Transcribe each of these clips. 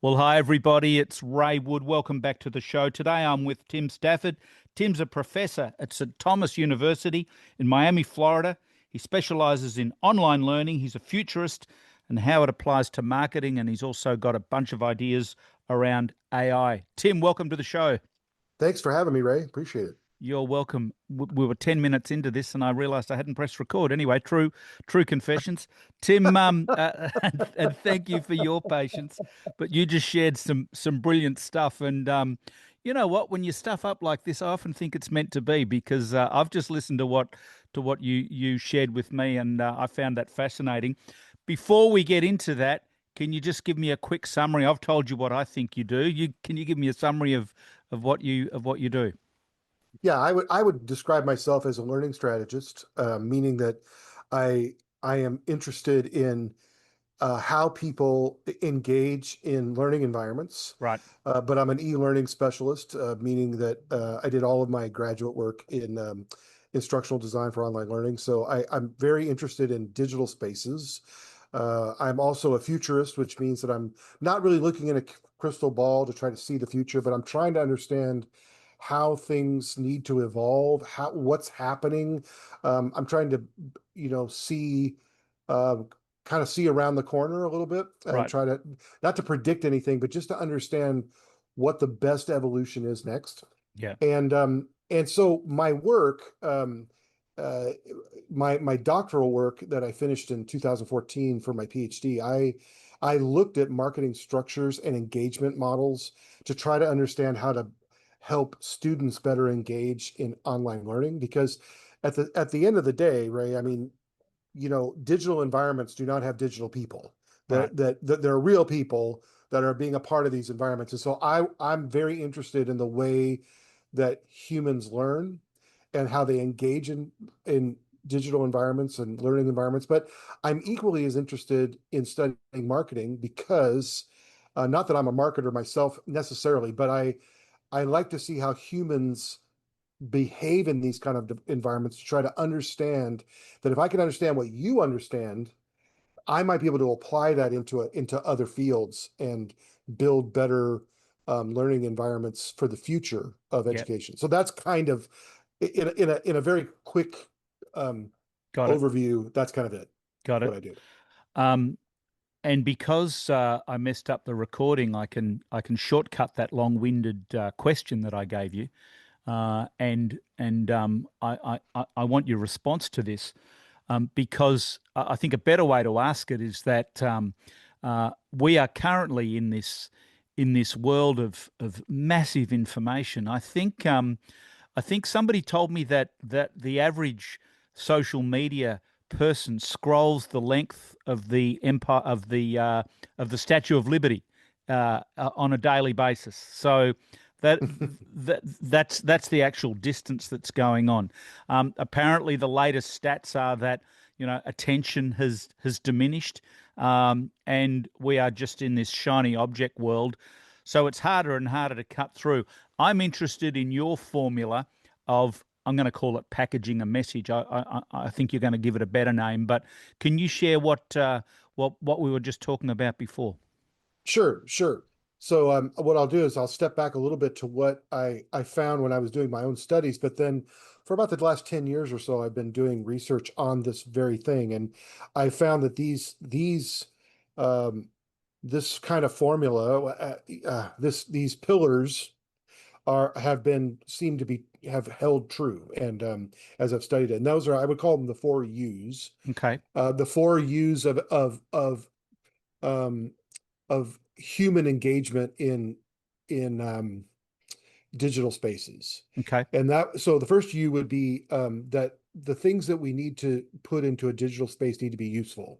Well, hi everybody. It's Ray Wood. Welcome back to the show. Today I'm with Tim Stafford. Tim's a professor at St. Thomas University in Miami, Florida. He specializes in online learning. He's a futurist and how it applies to marketing, and he's also got a bunch of ideas around AI. Tim, welcome to the show. Thanks for having me, Ray. Appreciate it. You're welcome. We were 10 minutes into this and I realized I hadn't pressed record. Anyway, true confessions. Tim, and thank you for your patience, but you just shared some brilliant stuff. And you know what? When you stuff up like this, I often think it's meant to be because I've just listened to what you shared with me, and I found that fascinating. Before we get into that, can you just give me a quick summary? I've told you what I think you do. Can you give me a summary of what you do? Yeah, I would describe myself as a learning strategist, meaning that I am interested in how people engage in learning environments. Right. But I'm an e-learning specialist, meaning that I did all of my graduate work in instructional design for online learning. So I'm very interested in digital spaces. I'm also a futurist, which means that I'm not really looking in a crystal ball to try to see the future, but I'm trying to understand how things need to evolve, what's happening. I'm trying to, see uh, kind of see around the corner a little bit and Right. try to not to predict anything, but just to understand what the best evolution is next. Yeah. And so my work, uh, my doctoral work that I finished in 2014 for my PhD, I looked at marketing structures and engagement models to try to understand how to help students better engage in online learning. Because at the end of the day, Ray, I mean, digital environments do not have digital people. Right. That there are real people that are being a part of these environments. And so I'm very interested in the way that humans learn and how they engage in digital environments and learning environments. But I'm equally as interested in studying marketing because not that I'm a marketer myself necessarily, but I like to see how humans behave in these kind of environments to try to understand that if I can understand what you understand, I might be able to apply that into other fields and build better learning environments for the future of Yeah. education. So that's kind of in a very quick um, Got it. overview. That's kind of it. Got What it. I do. Um, and because I messed up the recording, I can shortcut that long-winded question that I gave you, and I want your response to this, because I think a better way to ask it is that we are currently in this world of massive information. I think somebody told me that the average social media person scrolls the length of the empire of the Statue of Liberty on a daily basis. So that's the actual distance that's going on. Apparently, the latest stats are that attention has diminished, and we are just in this shiny object world. So it's harder and harder to cut through. I'm interested in your formula of, I'm going to call it packaging a message. I think you're going to give it a better name, but can you share what we were just talking about before? Sure, sure. So what I'll do is I'll step back a little bit to what I found when I was doing my own studies, but then for about the last 10 years or so, I've been doing research on this very thing. And I found that um, this kind of formula, these pillars have been seem to be have held true. And as I've studied it, and those are I would call them the four U's. Okay. The four U's um, of human engagement in digital spaces. Okay. And that so the first U would be that the things that we need to put into a digital space need to be useful.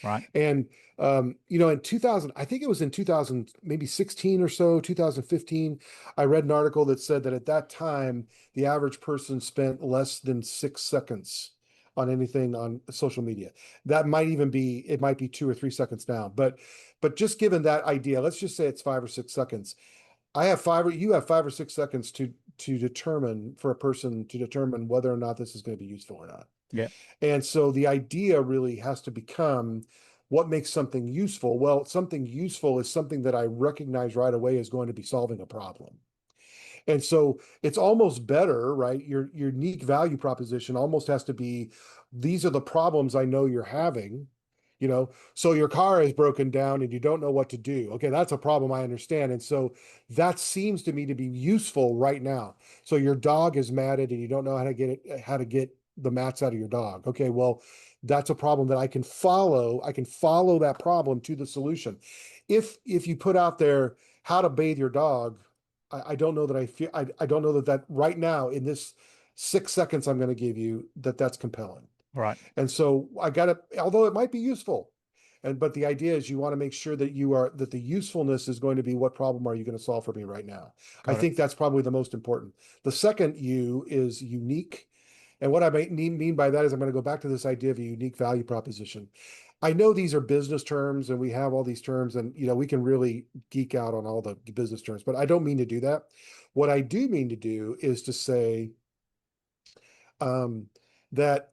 Right. And in 2000, I think it was in 2000, maybe 16 or so, 2015, I read an article that said that at that time, the average person spent less than 6 seconds on anything on social media. That might even be, it might be 2 or 3 seconds now. But just given that idea, let's just say it's 5 or 6 seconds. You have 5 or 6 seconds to determine for a person to determine whether or not this is going to be useful or not. Yeah. And so the idea really has to become what makes something useful? Well, something useful is something that I recognize right away is going to be solving a problem. And so it's almost better, right? Your unique value proposition almost has to be, these are the problems I know you're having. So your car is broken down and you don't know what to do. Okay, that's a problem I understand. And so that seems to me to be useful right now. So your dog is matted and you don't know how to get the mats out of your dog. Okay, well, that's a problem that I can follow. I can follow that problem to the solution. If you put out there how to bathe your dog, I don't know that I don't know that right now in this 6 seconds I'm going to give you that's compelling. Right. And so I got to, although it might be useful, but the idea is you want to make sure that the usefulness is going to be, what problem are you going to solve for me right now? I Got it. think that's probably the most important. The second U is unique. And what I mean by that is I'm going to go back to this idea of a unique value proposition. I know these are business terms and we have all these terms and we can really geek out on all the business terms, but I don't mean to do that. What I do mean to do is to say that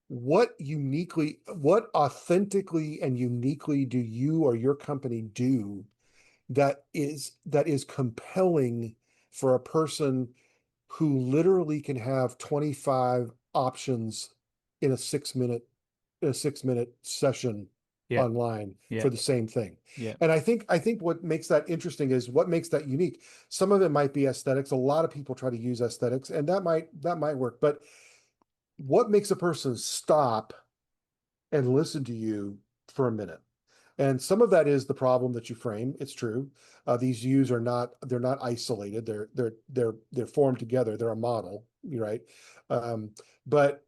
what authentically and uniquely do you or your company do that is compelling for a person who literally can have 25 options in a 6 minute session Yeah. online Yeah. for the same thing. Yeah. And I think what makes that interesting is what makes that unique. Some of it might be aesthetics. A lot of people try to use aesthetics, and that might work. But what makes a person stop and listen to you for a minute? And some of that is the problem that you frame. It's true. These views they're not isolated. They're formed together. They're a model, right? Um, but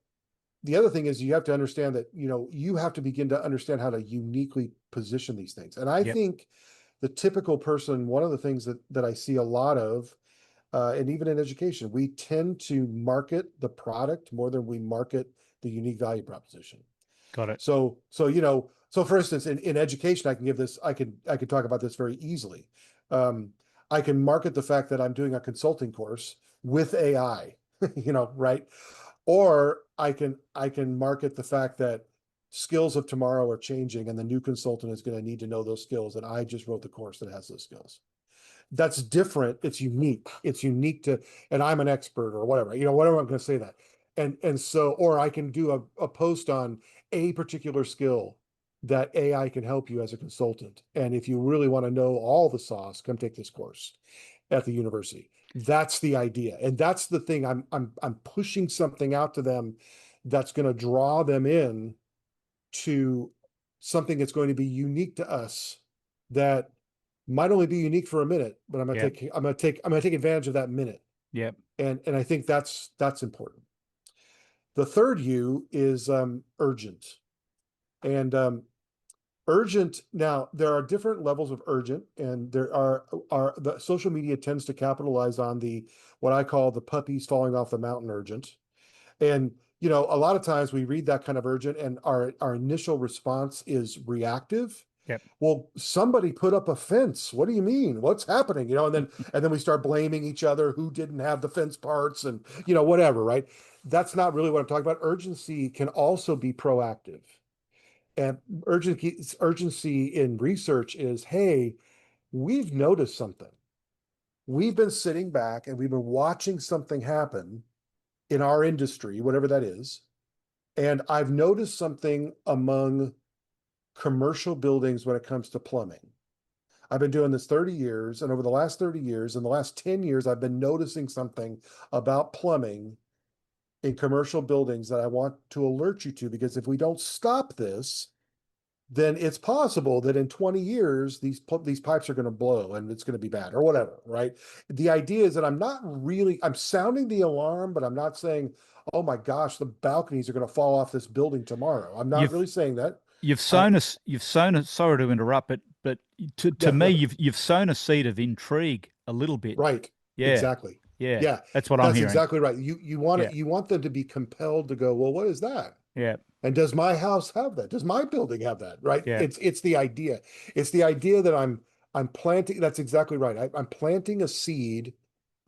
the other thing is you have to understand that, you have to begin to understand how to uniquely position these things. And I Yep. think the typical person, one of the things that I see a lot of, and even in education, we tend to market the product more than we market the unique value proposition. Got it. So for instance, in education, I could talk about this very easily. Um, I can market the fact that I'm doing a consulting course with AI, right? Or I can market the fact that skills of tomorrow are changing and the new consultant is going to need to know those skills. And I just wrote the course that has those skills. That's different. It's unique. It's unique to, and I'm an expert or whatever, whatever I'm going to say that. And so, or I can do a post on a particular skill that AI can help you as a consultant. And if you really want to know all the sauce, come take this course at the university. That's the idea. And that's the thing. I'm pushing something out to them that's going to draw them in to something that's going to be unique to us, that might only be unique for a minute, but Yep. I'm gonna take advantage of that minute. Yep. And I think that's important. The third U is urgent. And urgent, now there are different levels of urgent, and there are the social media tends to capitalize on the what I call the puppies falling off the mountain urgent. And a lot of times we read that kind of urgent and our initial response is reactive. Yep. Well, somebody put up a fence. What do you mean? What's happening? And then we start blaming each other who didn't have the fence parts and whatever, right? That's not really what I'm talking about. Urgency can also be proactive. And urgency in research is, hey, we've noticed something. We've been sitting back and we've been watching something happen in our industry, whatever that is. And I've noticed something among commercial buildings when it comes to plumbing. I've been doing this 30 years, and over the last 30 years, in the last 10 years, I've been noticing something about plumbing in commercial buildings that I want to alert you to, because if we don't stop this, then it's possible that in 20 years, these pipes are going to blow and it's going to be bad or whatever, right? The idea is that I'm sounding the alarm, but I'm not saying, oh my gosh, the balconies are going to fall off this building tomorrow. I'm not You've really saying that. you've I, sown us. You've sown us. Sorry to interrupt, but to yeah, me, you've sown a seed of intrigue a little bit. right. Yeah. Exactly. Yeah. Yeah, That's what I'm that's hearing. exactly right. Yeah. You want them to be compelled to go, well, what is that? Yeah. And does my house have that? Does my building have that? Right? Yeah. It's the idea. It's the idea that I'm planting. That's exactly right. I'm planting a seed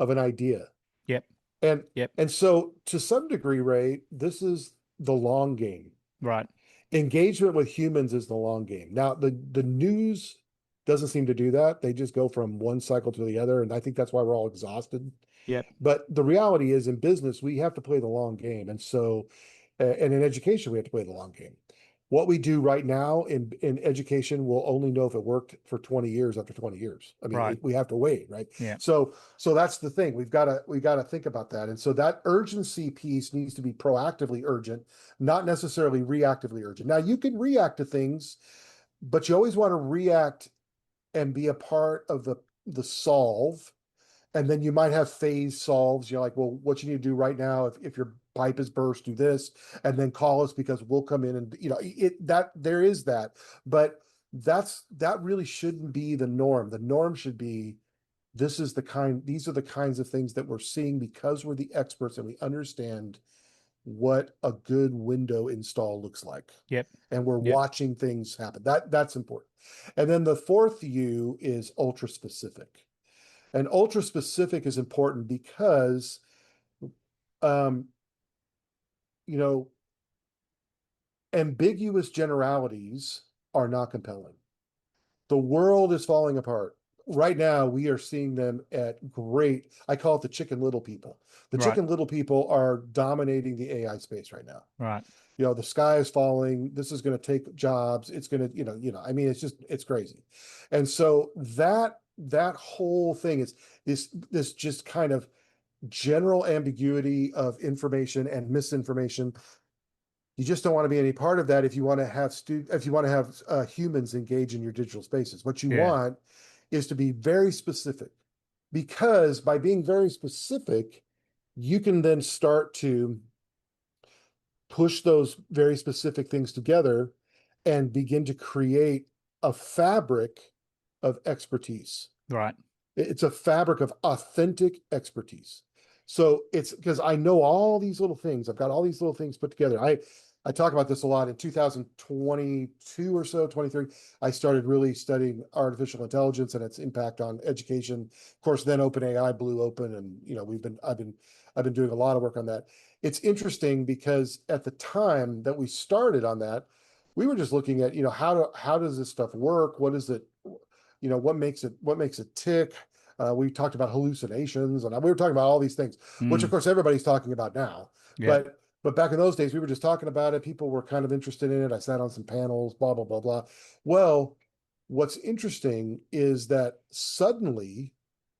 of an idea. Yep. And Yep. and so to some degree, Ray, this is the long game. Right. Engagement with humans is the long game. Now, the news doesn't seem to do that. They just go from one cycle to the other, and I think that's why we're all exhausted. Yep. But the reality is, in business, we have to play the long game, and so, and in education, we have to play the long game. What we do right now in education, we'll only know if it worked for 20 years after 20 years. I mean, Right. we have to wait, right? Yeah. So that's the thing. We got to think about that. And so that urgency piece needs to be proactively urgent, not necessarily reactively urgent. Now you can react to things, but you always want to react and be a part of the solve. And then you might have phase solves. You're like, well, what you need to do right now, if your pipe is burst, do this, and then call us because we'll come in and that there is that. But that really shouldn't be the norm. The norm should be these are the kinds of things that we're seeing because we're the experts and we understand what a good window install looks like. Yep. And we're Yep. watching things happen. That's important. And then the fourth U is ultra specific. And ultra specific is important because, um, you know, ambiguous generalities are not compelling. The world is falling apart. Right now, we are seeing them at great, I call it the chicken little people. The Right. chicken little people are dominating the AI space right now. Right. The sky is falling. This is going to take jobs. It's going to, I mean, it's crazy. And so that whole thing is this just kind of general ambiguity of information and misinformation. You just don't want to be any part of that if you want to have humans engage in your digital spaces. What you Yeah. want is to be very specific, because by being very specific, you can then start to push those very specific things together and begin to create a fabric of expertise. Right. It's a fabric of authentic expertise. So it's because I know all these little things. I've got all these little things put together. I talk about this a lot. In 2022 or so, 23, I started really studying artificial intelligence and its impact on education. Of course, then OpenAI blew open, and I've been doing a lot of work on that. It's interesting because at the time that we started on that, we were just looking at, how does this stuff work? What is it? What makes it tick? We talked about hallucinations, and we were talking about all these things, which of Mm. course everybody's talking about now. Yep. But back in those days, we were just talking about it. People were kind of interested in it. I sat on some panels, blah blah blah blah. Well, what's interesting is that suddenly,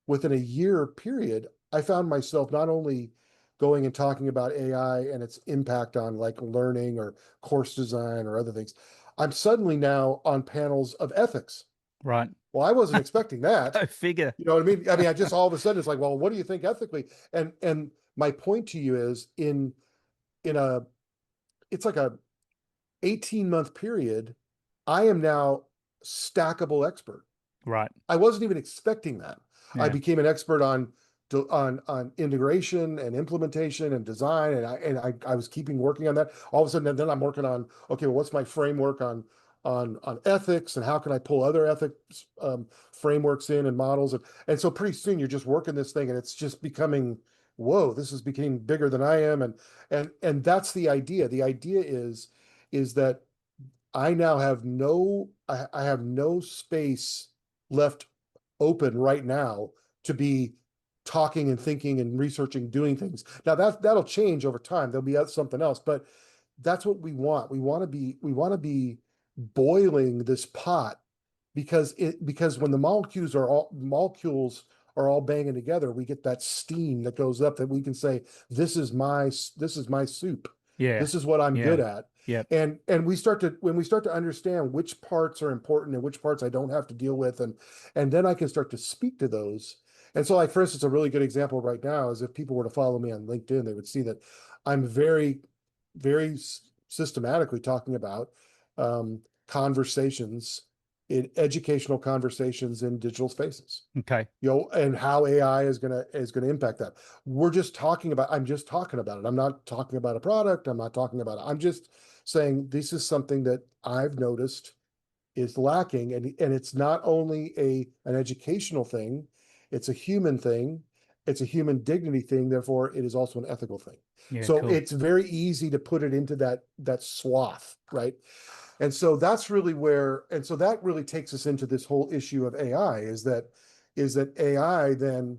within a year period, I found myself not only going and talking about AI and its impact on like learning or course design or other things. I'm suddenly now on panels of ethics. Right. Well, I wasn't expecting that. Go figure. You know what I mean? I mean, I just all of a sudden it's like, well, what do you think ethically? And my point to you is in a it's like a 18-month period, I am now stackable expert. Right. I wasn't even expecting that. I Yeah. became an expert on integration and implementation and design, and I was keeping working on that. All of a sudden, then I'm working on, okay, well, what's my framework on ethics, and how can I pull other ethics frameworks in and models, and so pretty soon you're just working this thing, and it's just becoming, whoa, this is becoming bigger than I am, and that's the idea. The idea is that I now have I have no space left open right now to be talking and thinking and researching, doing things. Now that'll change over time. There'll be something else, but that's what we want. We want to be boiling this pot, because when the molecules are all banging together, we get that steam that goes up that we can say, this is my soup. Yeah. This is what I'm Yeah. good at. Yep. And when we start to understand which parts are important and which parts I don't have to deal with, and then I can start to speak to those. And so, like, for instance, a really good example right now is if people were to follow me on LinkedIn, they would see that I'm very, very systematically talking about conversations in educational conversations in digital spaces, Okay. and how AI is gonna impact that. I'm just talking about it. I'm not talking about a product. I'm just saying this is something that I've noticed is lacking. And it's not only an educational thing, it's a human thing. it's a human dignity thing, therefore it is also an ethical thing. Yeah, So cool. it's very easy to put it into that swath, right? And so that's really where, and so that really takes us into this whole issue of AI, is that AI then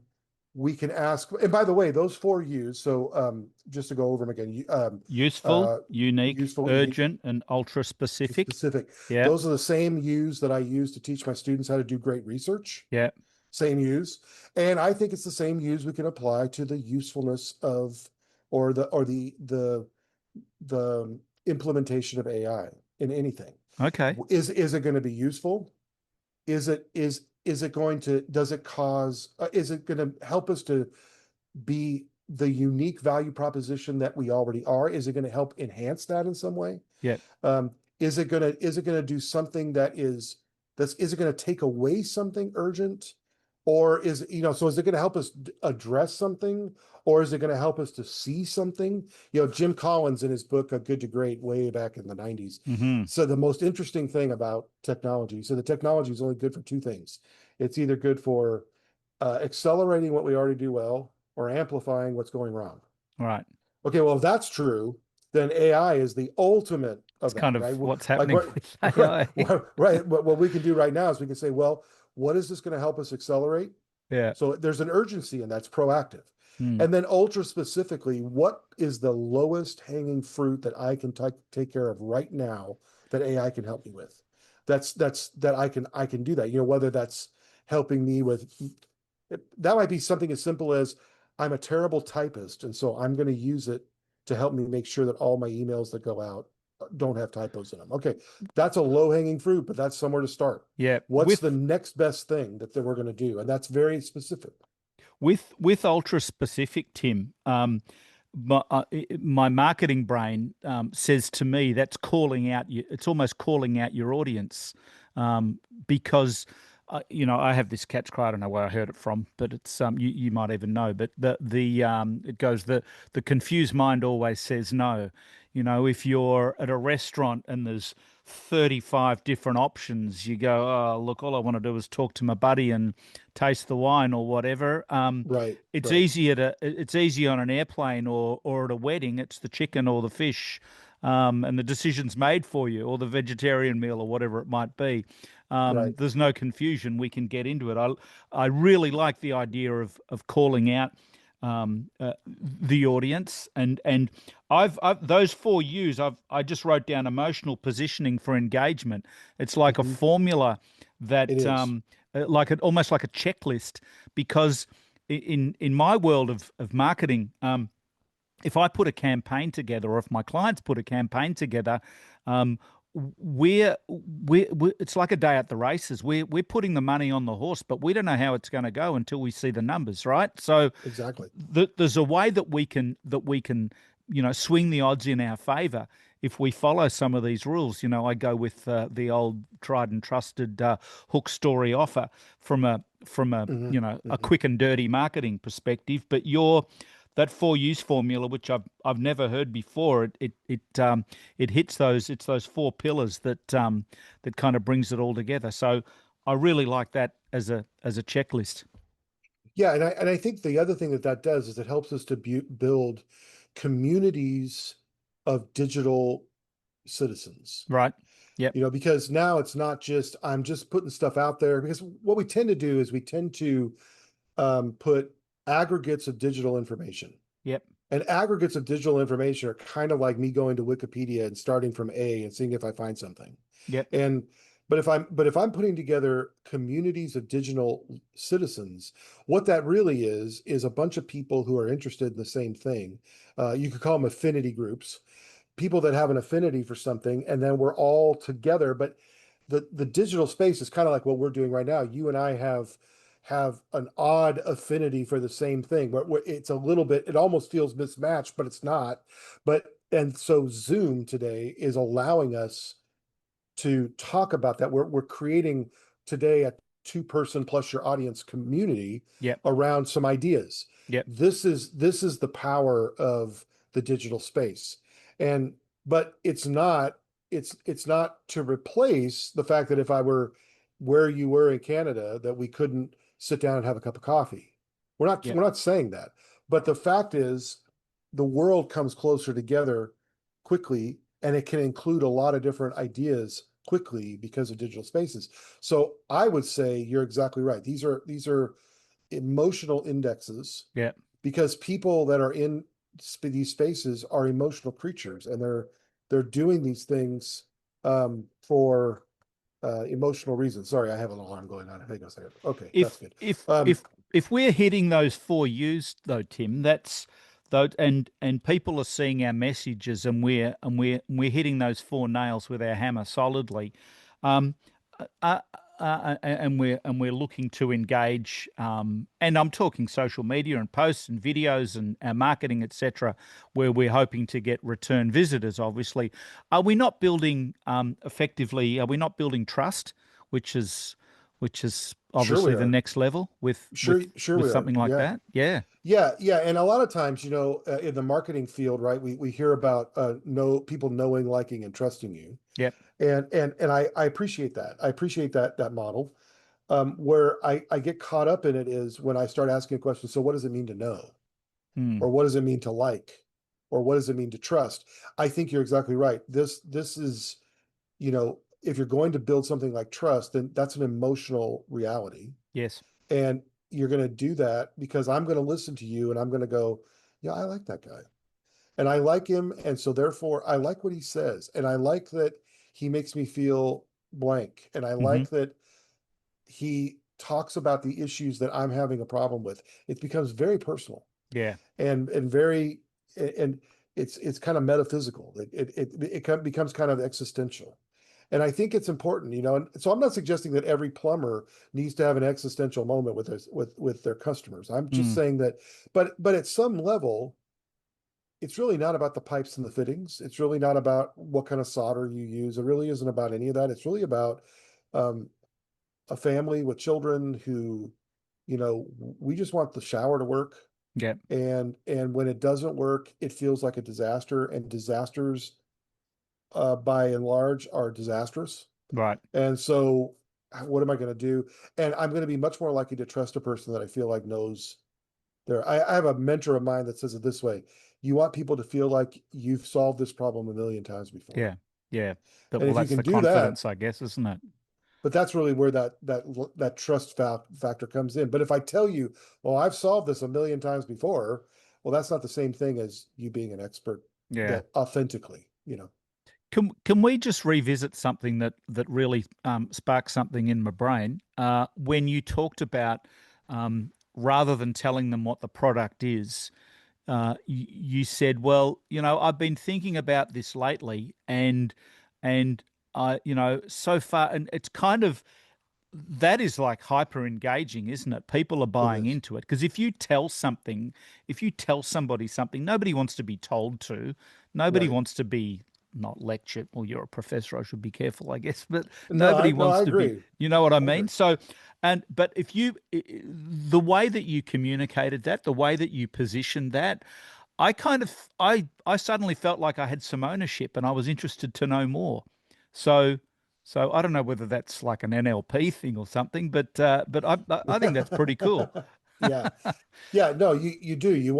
we can ask, and by the way, those four U's, so just to go over them again, Useful, unique, useful, unique, urgent, and ultra specific. specific. Yeah, Those are the same U's that I use to teach my students how to do great research. yeah. Same U's. And I think it's the same U's we can apply to the usefulness of, or the implementation of AI in anything. Okay. Is it going to be useful? Is it going to, does it cause, is it going to help us to be the unique value proposition that we already are? Is it going to help enhance that in some way? Yeah. Um, is it gonna do something is it gonna take away something urgent? Or so is it gonna help us address something? Or is it gonna help us to see something? Jim Collins in his book, A Good to Great, way back in the 90s. Mm-hmm. So the most interesting thing about technology, so the technology is only good for two things. It's either good for accelerating what we already do well, or amplifying what's going wrong. Right. Okay, well, if that's true, then AI is the ultimate It's of that, kind of right? what's Like happening what, with right, AI. right. What we can do right now is we can say, well, what is this going to help us accelerate? Yeah. So there's an urgency, and that's proactive. Mm. And then ultra specifically, what is the lowest hanging fruit that I can take care of right now that AI can help me with? That I can do that. Whether that's helping me with, that might be something as simple as, I'm a terrible typist, and so I'm going to use it to help me make sure that all my emails that go out don't have typos in them. Okay, that's a low hanging fruit, but that's somewhere to start. Yeah. What's the next best thing that we're going to do? And that's very specific. With ultra specific, Tim, my marketing brain says to me that's calling out you. It's almost calling out your audience, because I have this catch cry. I don't know where I heard it from, but it's you might even know. But the it goes, the confused mind always says no. If you're at a restaurant and there's 35 different options, you go, oh, look, all I want to do is talk to my buddy and taste the wine or whatever. Right, It's right, easy on an airplane or at a wedding. It's the chicken or the fish, and the decision's made for you, or the vegetarian meal or whatever it might be. right. There's no confusion. We can get into it. I really like the idea of calling out the audience, and I've those four U's. I just wrote down emotional positioning for engagement. It's like a Mhm. formula It that is. almost like a checklist, because in my world of marketing, if I put a campaign together, or if my clients put a campaign together, um, it's like a day at the races. We're putting the money on the horse, but we don't know how it's going to go until we see the numbers, right? So Exactly. there's a way that we can swing the odds in our favor if we follow some of these rules. I go with the old tried and trusted hook story offer from a Hmm. a Hmm. quick and dirty marketing perspective. But that four use formula, which I've never heard before, it hits those four pillars that kind of brings it all together. So I really like that as a checklist. Yeah, and I think the other thing that does is it helps us to build communities of digital citizens. Right. Yep. Because now it's not just, I'm just putting stuff out there, because what we tend to do is we tend to put aggregates of digital information. Yep. And aggregates of digital information are kind of like me going to Wikipedia and starting from A and seeing if I find something. Yep. And but if I'm putting together communities of digital citizens, what that really is a bunch of people who are interested in the same thing. You could call them affinity groups, people that have an affinity for something, and then we're all together. But the digital space is kind of like what we're doing right now. You and I have an odd affinity for the same thing, but it's a little bit, it almost feels mismatched, but it's not. And so Zoom today is allowing us to talk about that. We're creating today a two-person plus your audience community Yep. around some ideas. Yep. This is the power of the digital space. And but it's not to replace the fact that if I were where you were in Canada, that we couldn't sit down and have a cup of coffee. Yep. we're not saying that. But the fact is, the world comes closer together quickly, and it can include a lot of different ideas quickly because of digital spaces. So I would say you're exactly right. These are emotional indexes, Yep. because people that are in these spaces are emotional creatures, and they're doing these things for emotional reasons. Sorry, I have an alarm going on. Hang on a second. Okay, that's if good. if Um, if if we're hitting those 4 U's though, Tim, that's though, and people are seeing our messages, and we're hitting those four nails with our hammer solidly, um, uh, and we're looking to engage, and I'm talking social media and posts and videos and our marketing, etc., where we're hoping to get return visitors. Obviously, are we not building effectively? Are we not building trust, which is sure we obviously the are. next level with Sure we are. something like Yeah. that? Yeah. Yeah, and a lot of times, in the marketing field, right, we hear about people knowing, liking, and trusting you, Yep. and I appreciate that. I appreciate that model. Where I get caught up in it is when I start asking a question. So, what does it mean to know, Mm. or what does it mean to like, or what does it mean to trust? I think you're exactly right. This is, if you're going to build something like trust, then that's an emotional reality, Yes. and you're going to do that because I'm going to listen to you, and I'm going to go, yeah, I like that guy, and I like him, and so therefore I like what he says, and I like that he makes me feel blank, and I Hmm. like that he talks about the issues that I'm having a problem with. It becomes very personal, Yeah. and very, and it's kind of metaphysical. It becomes kind of existential. And I think it's important, and so I'm not suggesting that every plumber needs to have an existential moment with their customers. I'm just Mm. saying that, but at some level, it's really not about the pipes and the fittings. It's really not about what kind of solder you use. It really isn't about any of that. It's really about um, a family with children who, we just want the shower to work. Yep. And when it doesn't work, it feels like a disaster. And disasters, by and large, are disastrous. Right. And so, what am I going to do? And I'm going to be much more likely to trust a person that I feel like knows I have a mentor of mine that says it this way: you want people to feel like you've solved this problem a million times before. Yeah. Yeah. But And well, if you that's can the do that, confidence, I guess, isn't it? but that's really where that trust factor comes in. But if I tell you, well, I've solved this a million times before, well, that's not the same thing as you being an expert Yeah. that authentically. Can we just revisit something that really sparked something in my brain? When you talked about rather than telling them what the product is, you said, "Well, I've been thinking about this lately, and I, so far, and it's kind of." That is like hyper engaging, isn't it? People are It buying is. into it because if you tell somebody something, nobody wants to be told to, nobody Right. wants to be not lectured. Well, you're a professor, I should be careful, I guess, but No, nobody I wants to be, agree. you know what I I mean? agree. So, but if the way that you communicated that, the way that you positioned that, I suddenly felt like I had some ownership and I was interested to know more. So so I don't know whether that's like an NLP thing or something, but I think that's pretty cool. Yeah. Yeah, no, you do. You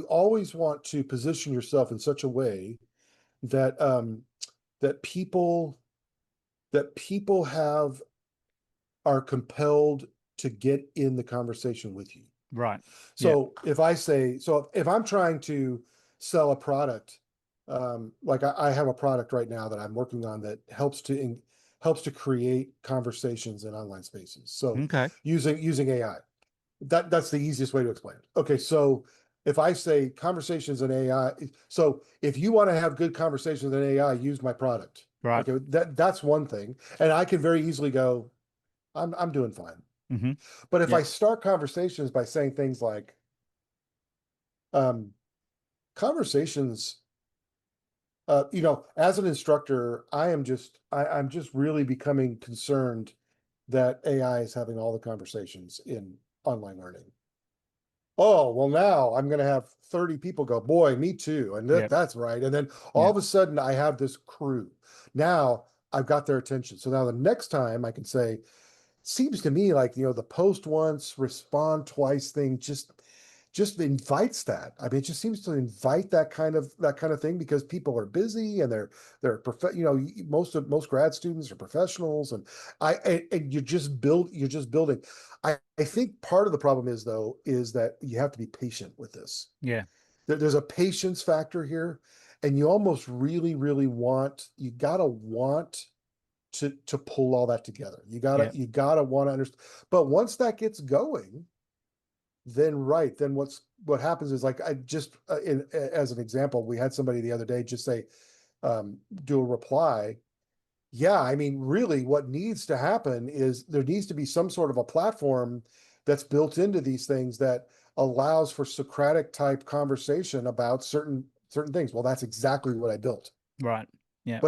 always want to position yourself in such a way that that people that people have are compelled to get in the conversation with you. Right. Yeah. So if I'm trying to sell a product, like I have a product right now that I'm working on that helps to create conversations in online spaces. So Okay. using AI, that's the easiest way to explain it. Okay, so if I say conversations in AI, so if you want to have good conversations in AI, use my product. Right. Okay, that's one thing, and I can very easily go, I'm doing fine. Mm-hmm. But if I Yep. start conversations by saying things like, um, conversations, as an instructor, I'm just really becoming concerned that AI is having all the conversations in online learning. Oh, well, now I'm going to have 30 people go, boy, me too. And Yep. that's right. And then all Yep. of a sudden I have this crew. Now I've got their attention. So now the next time I can say, seems to me like, the post once, respond twice thing just just invites that. I mean, it just seems to invite that kind of thing because people are busy and most grad students are professionals, and you're just building. I think part of the problem is though is that you have to be patient with this. Yeah. There's a patience factor here, and you almost really you gotta want to pull all that together. Yeah. You gotta want to understand. But once that gets going, then what happens is like I just as an example, we had somebody the other day just say, do a reply. Yeah, I mean, really, what needs to happen is there needs to be some sort of a platform that's built into these things that allows for Socratic type conversation about certain things. Well, that's exactly what I built. Right. Yeah.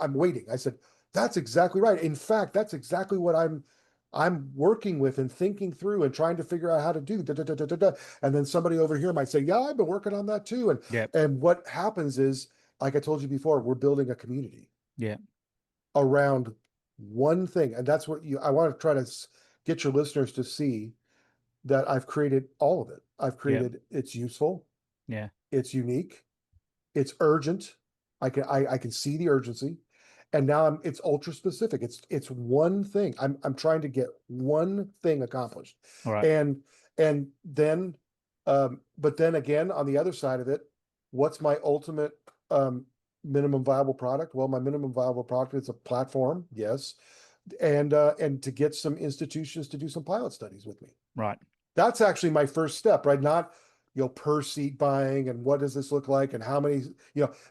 I'm waiting. I said, that's exactly right. In fact, that's exactly what I'm working with and thinking through and trying to figure out how to do. Da, da, da, da, da, da. And then somebody over here might say, yeah, I've been working on that too. Yeah. And what happens is, like I told you before, we're building a community Yeah. around one thing. And that's what I want to try to get your listeners to see that I've created all of it. I've Yeah. created it's useful, Yeah. it's unique, it's urgent. I can see the urgency. And now it's ultra specific. It's one thing. I'm trying to get one thing accomplished. All right. And then but then again, on the other side of it, what's my ultimate minimum viable product? Well, my minimum viable product is a platform, yes. And to get some institutions to do some pilot studies with me. Right. That's actually my first step, right? Not, per seat buying and what does this look like and how many,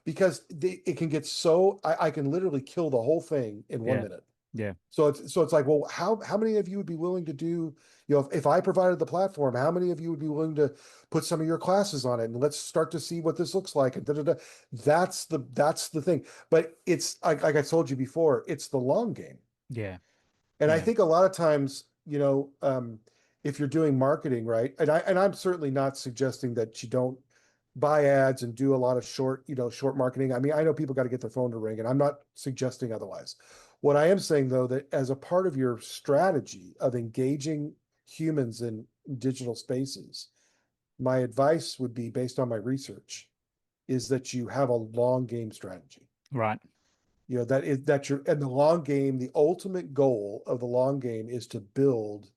because it can get so I can literally kill the whole thing in one Yeah. minute. Yeah. So it's like, well, how many of you would be willing to do, if I provided the platform, how many of you would be willing to put some of your classes on it and let's start to see what this looks like and da, da, da. That's the thing. But it's like I told you before, it's the long game. Yeah. And I Yeah. think a lot of times, if you're doing marketing, right? And I'm certainly not suggesting that you don't buy ads and do a lot of short marketing. I mean, I know people got to get their phone to ring, and I'm not suggesting otherwise. What I am saying though, that as a part of your strategy of engaging humans in digital spaces, my advice would be based on my research, is that you have a long game strategy. Right. That you're in the long game. The ultimate goal of the long game is to build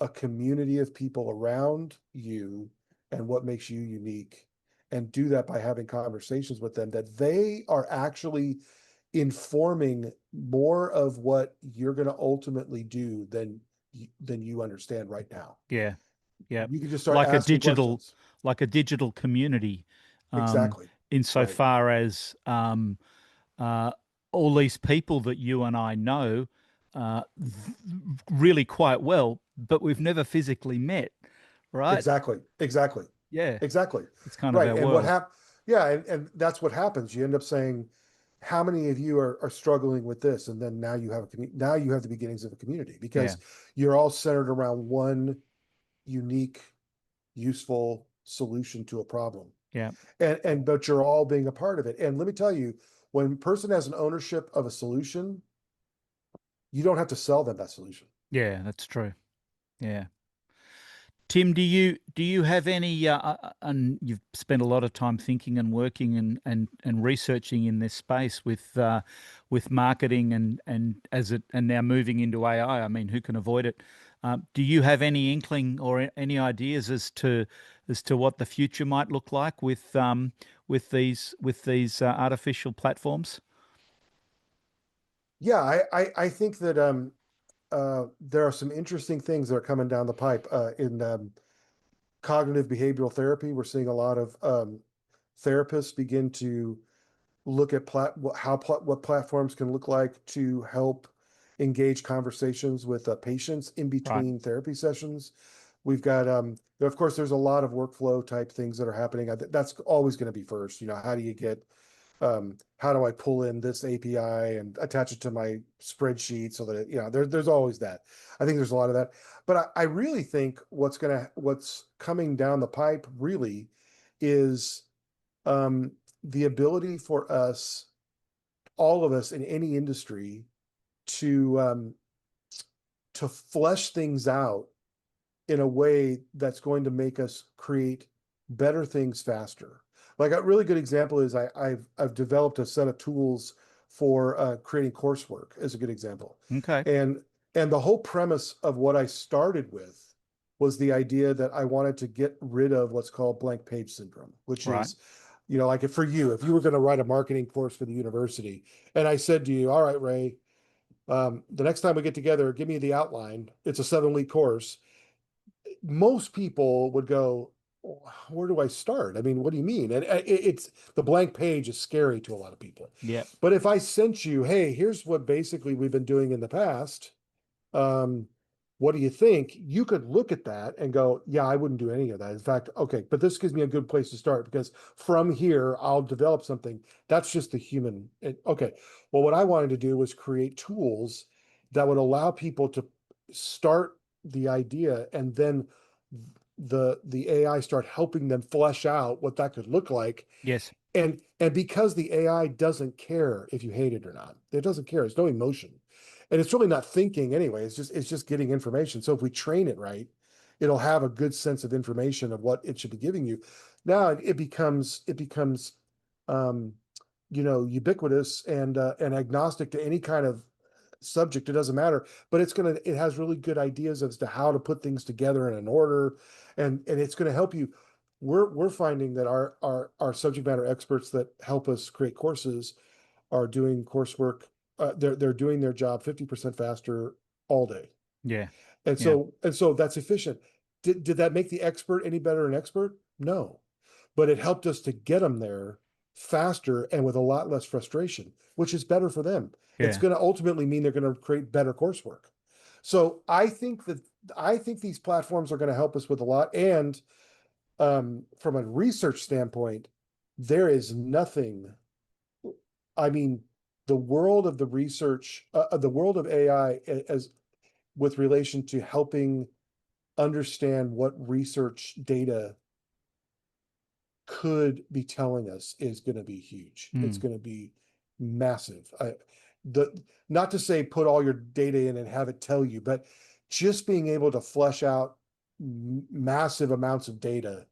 a community of people around you and what makes you unique, and do that by having conversations with them that they are actually informing more of what you're going to ultimately do than you understand right now. Yeah. Yeah. You can just start Like a asking digital, questions. like a digital community, um, Exactly. Right. insofar as uh, all these people that you and I know really quite well, but we've never physically met, right? Exactly. Exactly. Yeah. Exactly. It's kind of Right. our And what world. happened? Yeah, and that's what happens. You end up saying, how many of you are struggling with this? And then now you have now you have the beginnings of a community, Yeah. because you're all centered around one unique, useful solution to a problem. Yeah. And but you're all being a part of it. And let me tell you, when a person has an ownership of a solution, you don't have to sell them that solution. Yeah. That's true. Yeah. Tim, do you have any? And you've spent a lot of time thinking and working and researching in this space with marketing and now moving into AI. I mean, who can avoid it? Do you have any inkling or any ideas as to what the future might look like with these artificial platforms? Yeah, I think that there are some interesting things that are coming down the pipe in cognitive behavioral therapy. We're seeing a lot of therapists begin to look at what platforms can look like to help engage conversations with patients in Right. between therapy sessions. We've got, of course, there's a lot of workflow type things that are happening. That's always going to be first. How do you get how do I pull in this API and attach it to my spreadsheet so that there's always that. I think there's a lot of that, but I really think what's coming down the pipe really is the ability for us, all of us in any industry, to to flesh things out in a way that's going to make us create better things faster. Like a really good example is I've developed a set of tools for creating coursework as a good example. Okay. And and the whole premise of what I started with was the idea that I wanted to get rid of what's called blank page syndrome, which Right. is, like for you, if you were going to write a marketing course for the university, and I said to you, all right, Ray, the next time we get together, give me the outline. It's a 7-week course. Most people would go, where do I start? I mean, what do you mean? And it's the blank page is scary to a lot of people. Yep. But if I sent you, hey, here's what basically we've been doing in the past, um, what do you think? You could look at that and go, yeah, I wouldn't do any of that. In fact, okay, but this gives me a good place to start because from here, I'll develop something. That's just the human. Okay. Well, what I wanted to do was create tools that would allow people to start the idea and then the AI start helping them flesh out what that could look like. Yes. And because the AI doesn't care if you hate it or not, it doesn't care. It's no emotion, and it's really not thinking anyway. It's just getting information. So if we train it right, it'll have a good sense of information of what it should be giving you. Now it becomes um, ubiquitous and agnostic to any kind of subject. It doesn't matter, but it has really good ideas as to how to put things together in an order, and it's going to help you. We're finding that our subject matter experts that help us create courses are doing coursework. They're doing their job 50% faster all day, Yeah. and Yeah. so that's efficient. Did that make the expert any better an expert? No, but it helped us to get them there faster and with a lot less frustration, which is better for them. It's Yeah. going to ultimately mean they're going to create better coursework. So I think these platforms are going to help us with a lot. And from a research standpoint, there is nothing. I mean, the world of the research, the world of AI, as with relation to helping understand what research data could be telling us is going to be huge. It's Mm. going to be massive. The Not to say put all your data in and have it tell you, but just being able to flesh out massive amounts of data,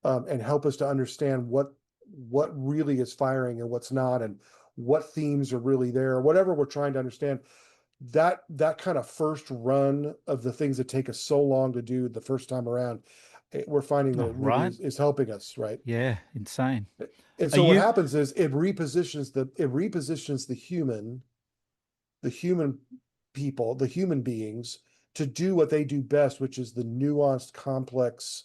and help us to understand what really is firing and what's not, and what themes are really there, whatever we're trying to understand. That kind of first run of the things that take us so long to do the first time around, we're finding that Oh, it really right. is helping us, right? Yeah. Insane. And Are so what you? happens is it repositions the human people, the human beings, to do what they do best, which is the nuanced, complex,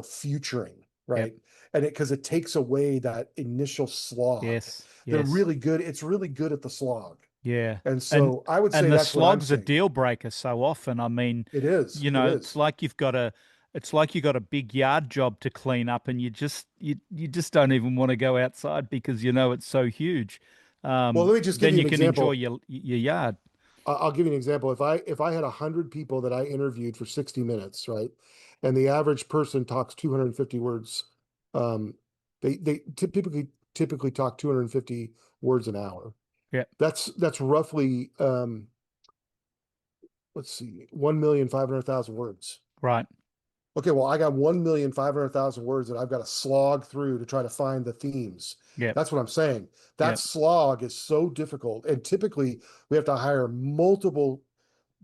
futuring, Yep. right? And because it takes away that initial slog. Yes. They're Yes. really good. It's really good at the slog. Yeah. And And so I would say and the that's what I'm slog's a seeing. deal breaker so often. I mean, It is. It it's is. like you got a big yard job to clean up and you just don't even want to go outside because it's so huge. Well, let me just give Then you you an can enjoy example. your yard. I'll give you an example. If I had 100 people that I interviewed for 60 minutes, right, and the average person talks 250 words, um, they typically talk 250 words an hour. Yeah. That's roughly, let's see, 1,500,000 words. Right. Okay, well, I got 1,500,000 words that I've got to slog through to try to find the themes. Yeah. That's what I'm saying. Yeah. That slog is so difficult. And typically we have to hire multiple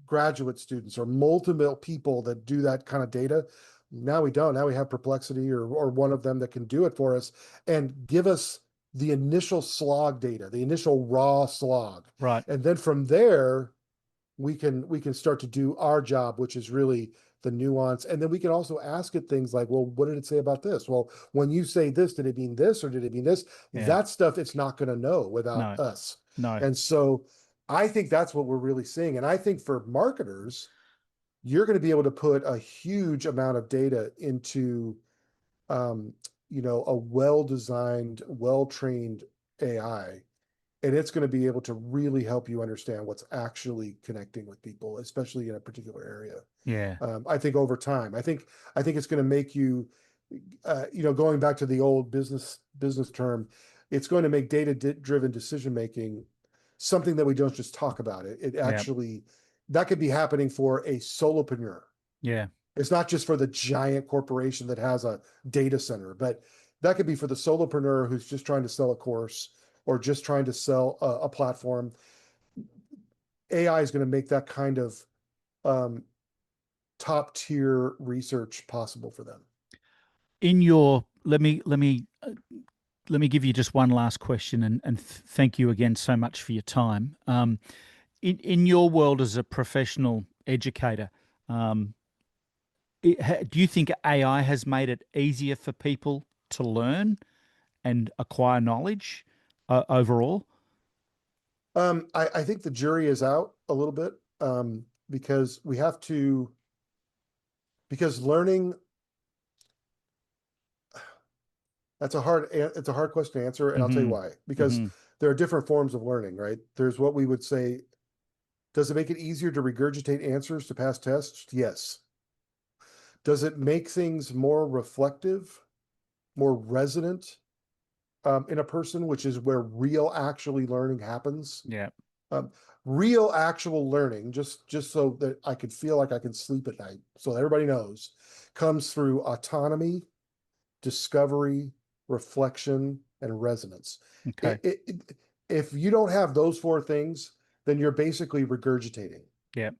graduate students or multiple people that do that kind of data. Now we don't. Now we have Perplexity or one of them that can do it for us and give us the initial slog data, the initial raw slog. Right. And then from there, we can start to do our job, which is really the nuance. And then we can also ask it things like, well, what did it say about this? Well, when you say this, did it mean this or did it mean this? Yeah. That stuff it's not going to know without No. us. No. And so I think that's what we're really seeing. And I think for marketers, you're going to be able to put a huge amount of data into um, a well-designed, well-trained AI, and it's going to be able to really help you understand what's actually connecting with people, especially in a particular area. Yeah. I think over time, I think it's going to make you, going back to the old business term, it's going to make data-driven decision making something that we don't just talk about. It Yeah. actually that could be happening for a solopreneur. Yeah. It's not just for the giant corporation that has a data center, but that could be for the solopreneur who's just trying to sell a course or just trying to sell a platform. AI is going to make that kind of um, top tier research possible for them. In your let me give you just one last question, and thank you again so much for your time. In your world as a professional educator, um, do you think AI has made it easier for people to learn and acquire knowledge overall? I think the jury is out a little bit because we have to, because learning, it's a hard question to answer, and I'll tell you Hmm. why. Because Hmm. there are different forms of learning, right? There's what we would say, does it make it easier to regurgitate answers to pass tests? Yes. Does it make things more reflective, more resonant in a person, which is where real actually learning happens? Yeah. Um, Real actual learning, just so that I could feel like I can sleep at night, so everybody knows, comes through autonomy, discovery, reflection, and resonance. Okay. If you don't have those four things, then you're basically regurgitating. Yeah.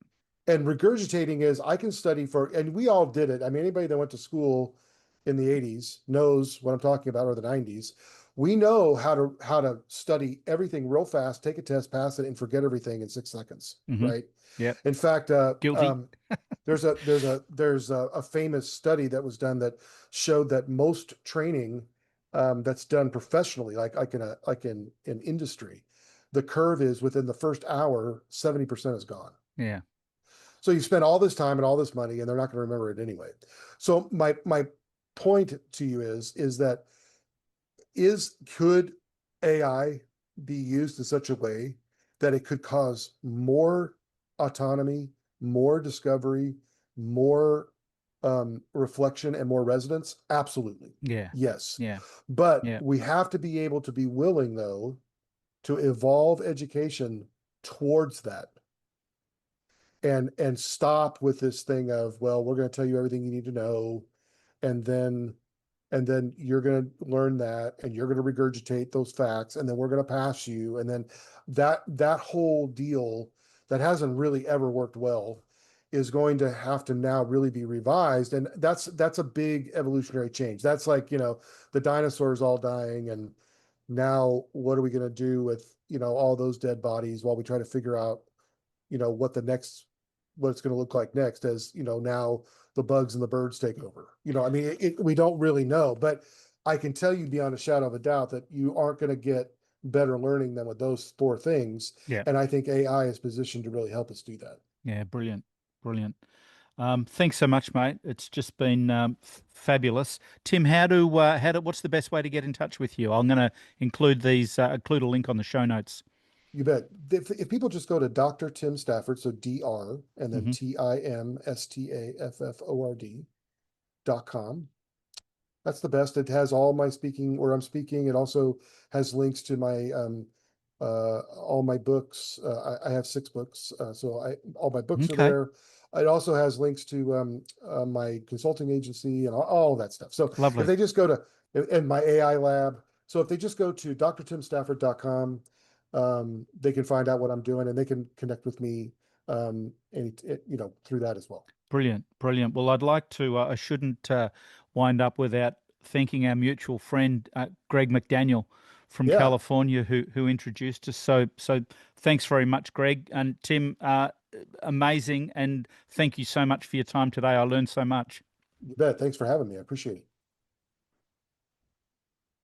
And regurgitating is I can study for, and we all did it. I mean, anybody that went to school in the 80s knows what I'm talking about, or the 90s. We know how to study everything real fast, take a test, pass it, and forget everything in 6 seconds, Hmm. right? Yeah. In fact, Guilty. there's a famous study that was done that showed that most training that's done professionally, like in industry, the curve is within the first hour, 70% is gone. Yeah. So you spend all this time and all this money, and they're not going to remember it anyway. So my point to you is that could AI be used in such a way that it could cause more autonomy, more discovery, more reflection, and more resonance? Absolutely. Yeah. Yes. Yeah. But Yeah. we have to be able to be willing, though, to evolve education towards that and stop with this thing of, well, we're going to tell you everything you need to know, and then you're going to learn that, and you're going to regurgitate those facts, and then we're going to pass you, and then that whole deal that hasn't really ever worked well is going to have to now really be revised. And that's a big evolutionary change. That's like, the dinosaurs all dying, and now what are we going to do with, all those dead bodies while we try to figure out, what it's going to look like next, as now the bugs and the birds take over. I mean, we don't really know, but I can tell you beyond a shadow of a doubt that you aren't going to get better learning than with those four things. Yeah. And I think AI is positioned to really help us do that. Yeah. Brilliant. Brilliant. Thanks so much, mate. It's just been fabulous. Tim, what's the best way to get in touch with you? I'm going to include a link on the show notes. You bet. If people just go to Dr. Tim Stafford, so Dr. and then Hmm. TimStafford.com. That's the best. It has all my speaking, where I'm speaking. It also has links to my all my books. I have 6 books, so all my books are Okay. there. It also has links to my consulting agency and all that stuff. So if Lovely. they just go to, and my AI lab. So if they just go to drtimstafford.com, they can find out what I'm doing, and they can connect with me through that as well. Brilliant. Brilliant. Well, I'd like to, I shouldn't wind up without thanking our mutual friend, Greg McDaniel from Yeah, California, who introduced us. So thanks very much, Greg. And Tim, amazing. And thank you so much for your time today. I learned so much. you bet. Thanks for having me. I appreciate it.